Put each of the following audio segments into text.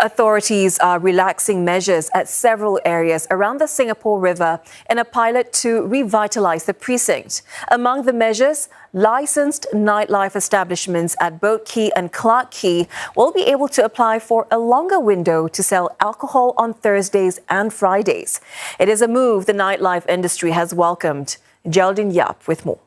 Authorities are relaxing measures at several areas around the Singapore River in a pilot to revitalise the precinct. Among the measures, licensed nightlife establishments at Boat Quay and Clarke Quay will be able to apply for a longer window to sell alcohol on Thursdays and Fridays. It is a move the nightlife industry has welcomed. Geraldine Yap with more.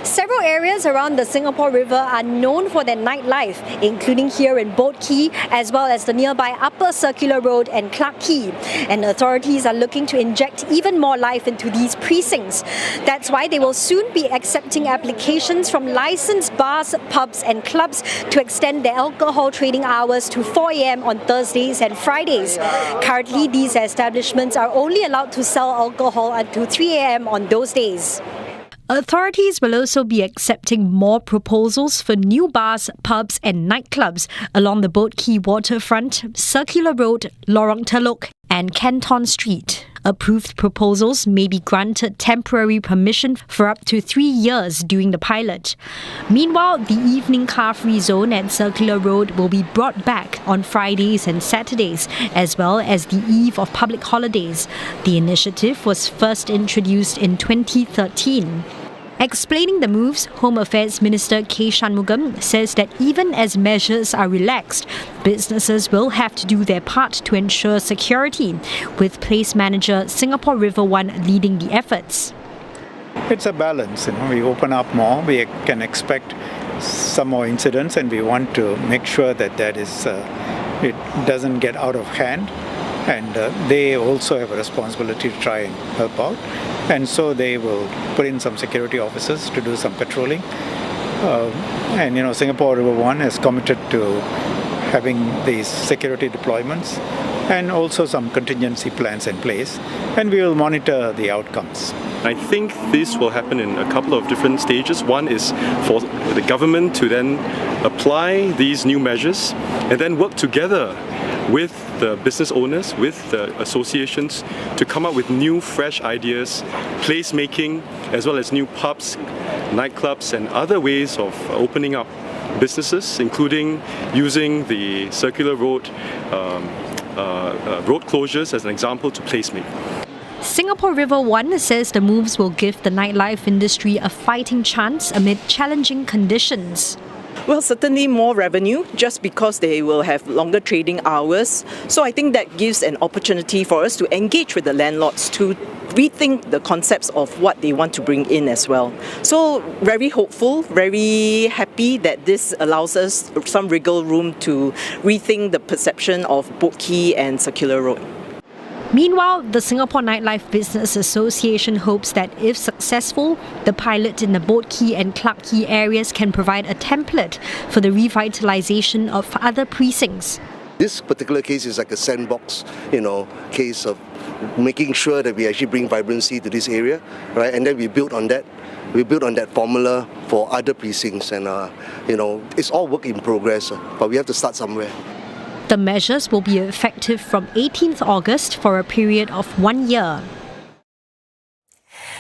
Several areas around the Singapore River are known for their nightlife, including here in Boat Quay, as well as the nearby Upper Circular Road and Clarke Quay. And authorities are looking to inject even more life into these precincts. That's why they will soon be accepting applications from licensed bars, pubs and clubs to extend their alcohol trading hours to 4 a.m. on Thursdays and Fridays. Currently, these establishments are only allowed to sell alcohol until 3 a.m. on those days. Authorities will also be accepting more proposals for new bars, pubs and nightclubs along the Boat Quay waterfront, Circular Road, Lorong Teluk and Canton Street. Approved proposals may be granted temporary permission for up to 3 years during the pilot. Meanwhile, the evening car-free zone at Circular Road will be brought back on Fridays and Saturdays, as well as the eve of public holidays. The initiative was first introduced in 2013. Explaining the moves, Home Affairs Minister K. Shanmugam says that even as measures are relaxed, businesses will have to do their part to ensure security, with Place Manager Singapore River One leading the efforts. It's a balance. We open up more, we can expect some more incidents, and we want to make sure that it doesn't get out of hand. And they also have a responsibility to try and help out. And so they will put in some security officers to do some patrolling. Singapore River One is committed to having these security deployments and also some contingency plans in place. And we will monitor the outcomes. I think this will happen in a couple of different stages. One is for the government to then apply these new measures and then work together with the business owners, with the associations, to come up with new, fresh ideas, placemaking, as well as new pubs, nightclubs, and other ways of opening up businesses, including using the Circular Road road closures as an example to placemate. Singapore River One says the moves will give the nightlife industry a fighting chance amid challenging conditions. Well, certainly more revenue just because they will have longer trading hours. So I think that gives an opportunity for us to engage with the landlords to rethink the concepts of what they want to bring in as well. So very hopeful, very happy that this allows us some wriggle room to rethink the perception of Boat Quay and Circular Road. Meanwhile, the Singapore Nightlife Business Association hopes that if successful, the pilot in the Boat Quay and Clarke Quay areas can provide a template for the revitalisation of other precincts. This particular case is like a sandbox, case of making sure that we actually bring vibrancy to this area, right? And then we build on that. We build on that formula for other precincts, and it's all work in progress, but we have to start somewhere. The measures will be effective from 18th August for a period of 1 year.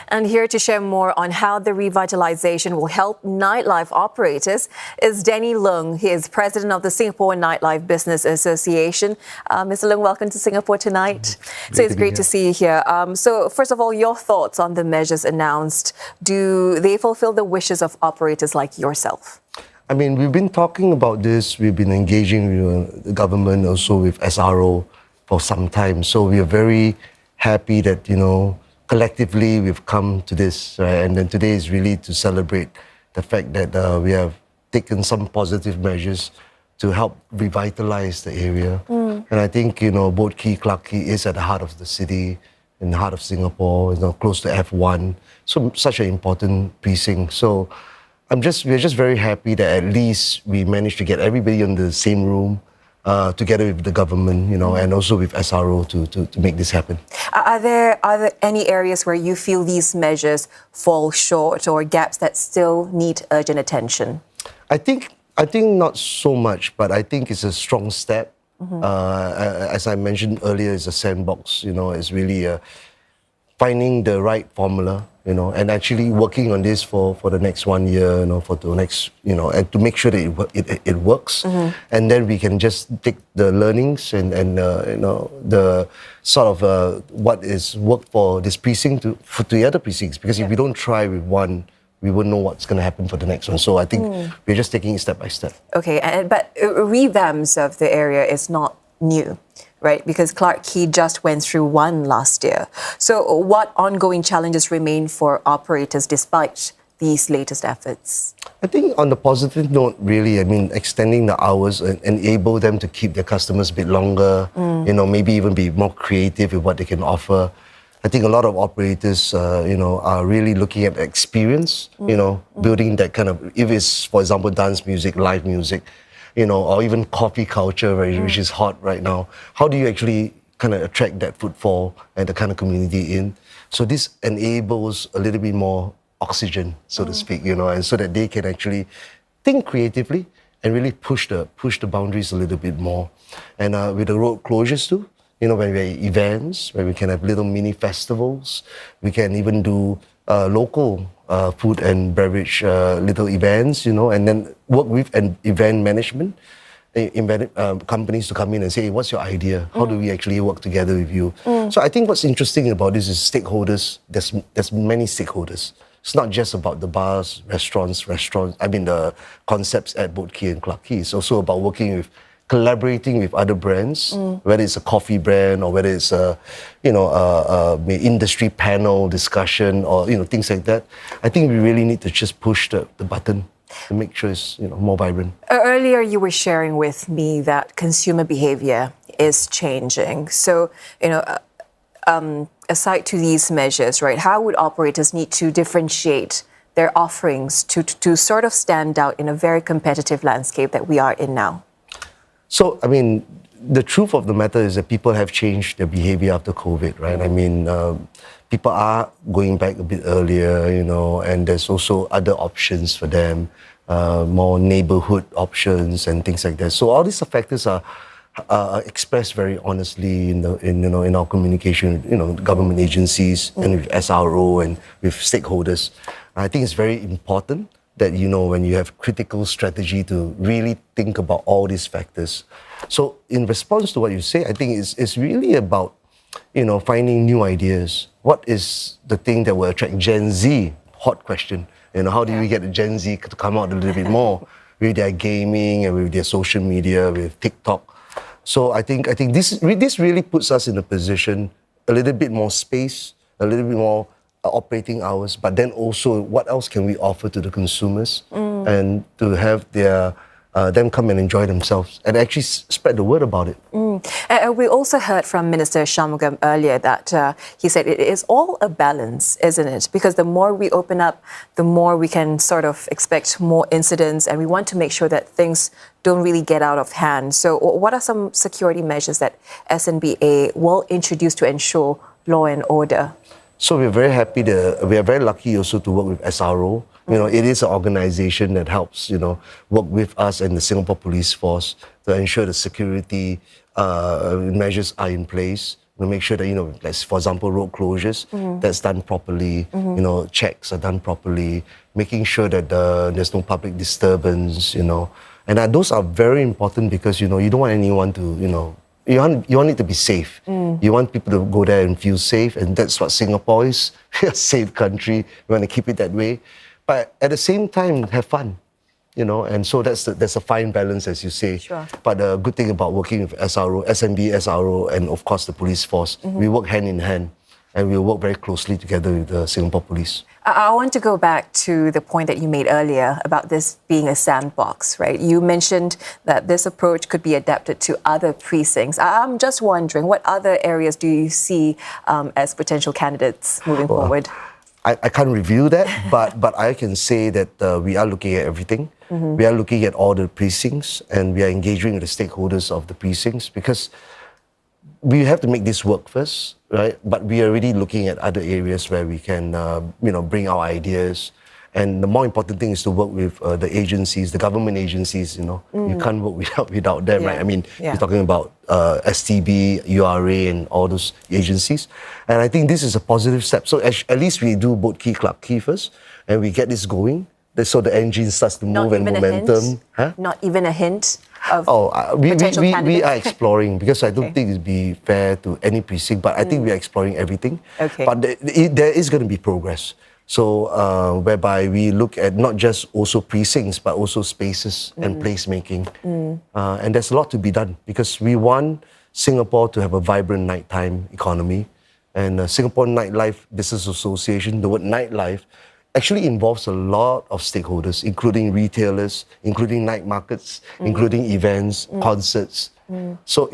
And here to share more on how the revitalization will help nightlife operators is Denny Leung. He is president of the Singapore Nightlife Business Association. Mr. Leung, welcome to Singapore tonight. So it's great to see you here. So first of all, your thoughts on the measures announced. Do they fulfill the wishes of operators like yourself? I mean, we've been talking about this. We've been engaging with the government, also with SRO for some time. So we are very happy that, collectively we've come to this. Right? And then today is really to celebrate the fact that we have taken some positive measures to help revitalize the area. And I think, Boat Quay, Clarke Quay is at the heart of the city, in the heart of Singapore, close to F1. So such an important precinct. So we're just very happy that at least we managed to get everybody in the same room, together with the government, and also with SRO to make this happen. Are there any areas where you feel these measures fall short or gaps that still need urgent attention? I think not so much, but I think it's a strong step. As I mentioned earlier, it's a sandbox. It's really finding the right formula and actually working on this for the next 1 year, for the next, and to make sure that it works. And then we can just take the learnings and the sort of what is worked for this precinct to the other precincts. Because if we don't try with one, we won't know what's going to happen for the next one. So I think we're just taking it step by step. Okay, but revamps of the area is not new, right? Because Clarke Quay just went through one last year. So what ongoing challenges remain for operators despite these latest efforts? I think on the positive note, really, extending the hours and enable them to keep their customers a bit longer, maybe even be more creative with what they can offer. I think a lot of operators, are really looking at experience, building that kind of, if it's, for example, dance music, live music, or even coffee culture, which is hot right now. How do you actually kind of attract that footfall and the kind of community in? So this enables a little bit more oxygen, so to speak, and so that they can actually think creatively and really push the boundaries a little bit more. And with the road closures too, when we have events, where we can have little mini festivals, we can even do local food and beverage little events, and then work with an event management companies to come in and say, hey, what's your idea? How do we actually work together with you? So I think what's interesting about this is stakeholders. There's many stakeholders. It's not just about the bars, restaurants. The concepts at Boat Quay and Clarke Quay. It's also about collaborating with other brands, whether it's a coffee brand or whether it's a industry panel discussion or things like that. I think we really need to just push the button to make sure it's more vibrant. Earlier, you were sharing with me that consumer behavior is changing. So, aside to these measures, right? How would operators need to differentiate their offerings to sort of stand out in a very competitive landscape that we are in now? So, the truth of the matter is that people have changed their behavior after COVID, right? People are going back a bit earlier, and there's also other options for them, more neighborhood options and things like that. So all these factors are expressed very honestly in our communication, government agencies and with SRO and with stakeholders. I think it's very important that, when you have critical strategy to really think about all these factors. So in response to what you say, I think it's really about, finding new ideas. What is the thing that will attract Gen Z? Hot question. How do we get the Gen Z to come out a little bit more with their gaming and with their social media, with TikTok? So I think this really puts us in a position, a little bit more space, a little bit more operating hours, but then also what else can we offer to the consumers and to have them come and enjoy themselves and actually spread the word about it. We also heard from Minister Shanmugam earlier that he said it is all a balance, isn't it? Because the more we open up, the more we can sort of expect more incidents, and we want to make sure that things don't really get out of hand. So what are some security measures that SNBA will introduce to ensure law and order? So we are very happy we are very lucky also to work with SRO. It is an organization that helps, work with us and the Singapore Police Force to ensure the security measures are in place. To make sure that, like, for example, road closures, that's done properly, checks are done properly, making sure that there's no public disturbance, And those are very important because, you don't want anyone to, you want it to be safe. You want people to go there and feel safe, and that's what Singapore is. A safe country. We want to keep it that way. But at the same time, have fun, and so there's a fine balance, as you say. Sure. But the good thing about working with SRO, SNB, SRO, and of course the police force, we work hand in hand, and we work very closely together with the Singapore Police. I want to go back to the point that you made earlier about this being a sandbox, right? You mentioned that this approach could be adapted to other precincts. I'm just wondering, what other areas do you see as potential candidates moving forward? I can't reveal that, but I can say that we are looking at everything. We are looking at all the precincts, and we are engaging with the stakeholders of the precincts because we have to make this work first, right? But we are already looking at other areas where we can, bring our ideas And the more important thing is to work with the agencies, the government agencies, you can't work without them, right? I mean, you're talking about STB, URA and all those agencies. And I think this is a positive step. So at least we do Boat Quay, Clarke Quay first, and we get this going. So the engine starts to move and momentum. Not even a hint of we candidates? are exploring, because I don't think it'd be fair to any precinct, but I think we are exploring everything. But there is going to be progress. So whereby we look at not just also precincts, but also spaces and placemaking. And there's a lot to be done, because we want Singapore to have a vibrant nighttime economy. And Singapore Nightlife Business Association, the word nightlife, actually involves a lot of stakeholders, including retailers, including night markets, including events, concerts. So,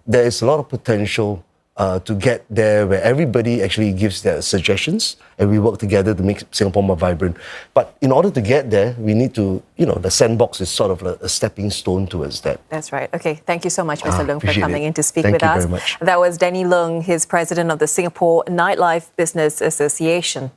there is a lot of potential to get there, where everybody actually gives their suggestions and we work together to make Singapore more vibrant. But in order to get there, we need to, the sandbox is sort of a stepping stone towards that. That's right. Okay, thank you so much, Mr. Leung, for coming in to speak Thank with you us. very much. That was Denny Leung, his president of the Singapore Nightlife Business Association.